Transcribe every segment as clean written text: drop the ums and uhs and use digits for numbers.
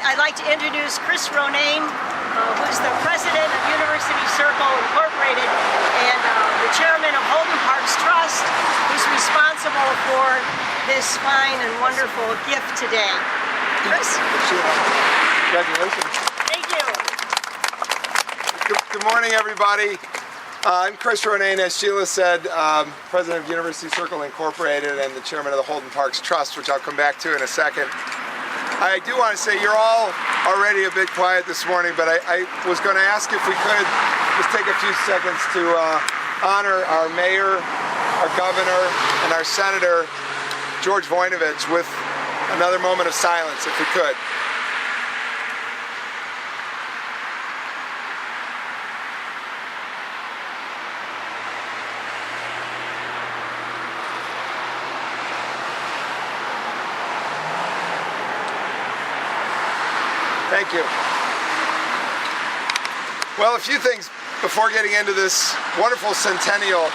I'd like to introduce Chris Ronayne, who's the president of University Circle Incorporated and the chairman of Holden Parks Trust, who's responsible for this fine and wonderful gift today. Chris? Congratulations. Thank you. Good morning, everybody. I'm Chris Ronayne, as Sheila said, president of University Circle Incorporated and the chairman of the Holden Parks Trust, which I'll come back to in a second. I do want to say you're all already a bit quiet this morning, but I was going to ask if we could just take a few seconds to honor our mayor, our governor, and our senator, George Voinovich, with another moment of silence, if we could. Thank you. Well, a few things before getting into this wonderful centennial.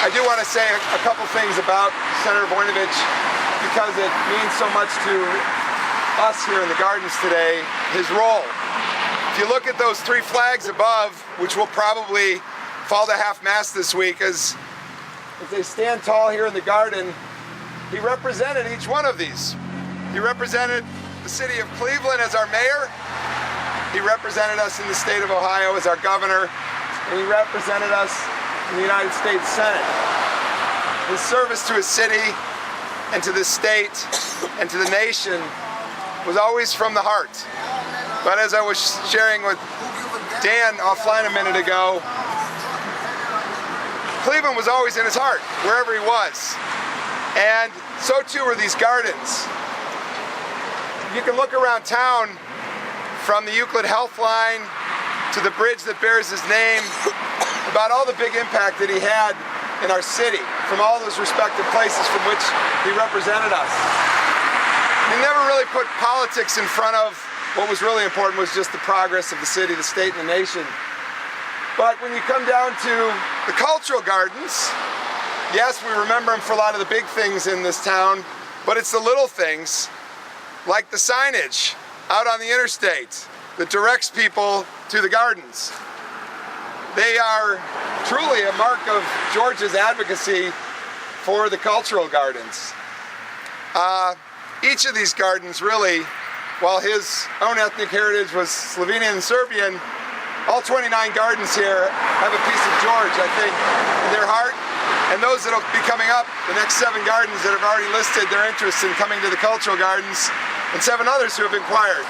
I do want to say a couple things about Senator Voinovich because it means so much to us here in the gardens today, his role. If you look at those three flags above, which will probably fall to half-mast this week, as they stand tall here in the garden, he represented each one of these. He represented the city of Cleveland as our mayor, he represented us in the state of Ohio as our governor, and he represented us in the United States Senate. His service to his city and to this state and to the nation was always from the heart. But as I was sharing with Dan offline a minute ago, Cleveland was always in his heart, wherever he was. And so too were these gardens. You can look around town from the Euclid Health Line to the bridge that bears his name, about all the big impact that he had in our city, from all those respective places from which he represented us. He never really put politics in front of what was really important, was just the progress of the city, the state, and the nation. But when you come down to the cultural gardens, yes, we remember him for a lot of the big things in this town, but it's the little things, like the signage out on the interstate that directs people to the gardens. They are truly a mark of George's advocacy for the cultural gardens. Each of these gardens really, while his own ethnic heritage was Slovenian and Serbian, all 29 gardens here have a piece of George, I think, in their heart. And those that will be coming up, the next 7 gardens that have already listed their interest in coming to the cultural gardens, and 7 others who have inquired.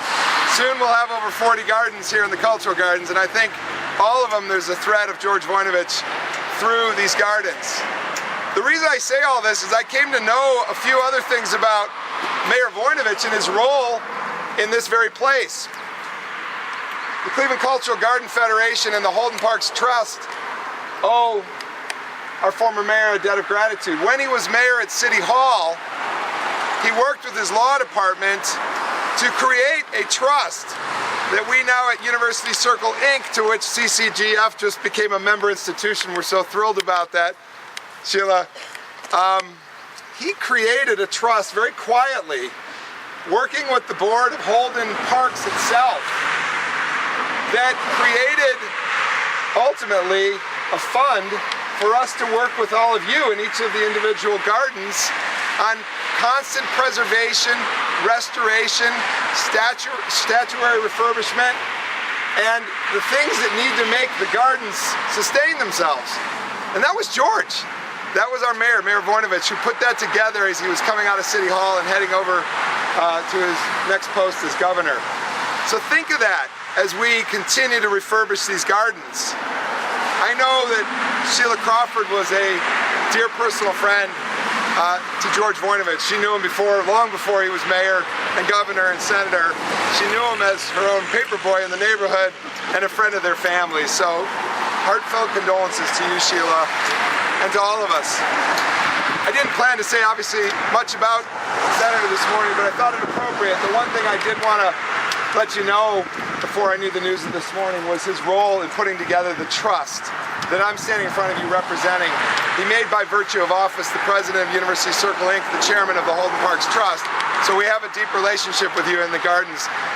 Soon we'll have over 40 gardens here in the cultural gardens, and I think all of them there's a thread of George Voinovich through these gardens. The reason I say all this is I came to know a few other things about Mayor Voinovich and his role in this very place. The Cleveland Cultural Garden Federation and the Holden Parks Trust owe our former mayor a debt of gratitude. When he was mayor at City Hall, he worked with his law department to create a trust that we now at University Circle Inc., to which CCGF just became a member institution. We're so thrilled about that, Sheila. He created a trust very quietly, working with the board of Holden Parks itself, that created ultimately a fund for us to work with all of you in each of the individual gardens on constant preservation, restoration, statuary refurbishment, and the things that need to make the gardens sustain themselves. And that was George. That was our mayor, Mayor Voinovich, who put that together as he was coming out of City Hall and heading over to his next post as governor. So think of that as we continue to refurbish these gardens. I know that Sheila Crawford was a dear personal friend to George Voinovich. She knew him long before he was mayor and governor and senator. She knew him as her own paper boy in the neighborhood and a friend of their family. So heartfelt condolences to you, Sheila, and to all of us. I didn't plan to say obviously much about the senator this morning, but I thought it appropriate. The one thing I did want to let you know before I knew the news of this morning was his role in putting together the trust that I'm standing in front of you representing. He made by virtue of office the president of University Circle Inc., the chairman of the Holden Parks Trust. So we have a deep relationship with you in the gardens.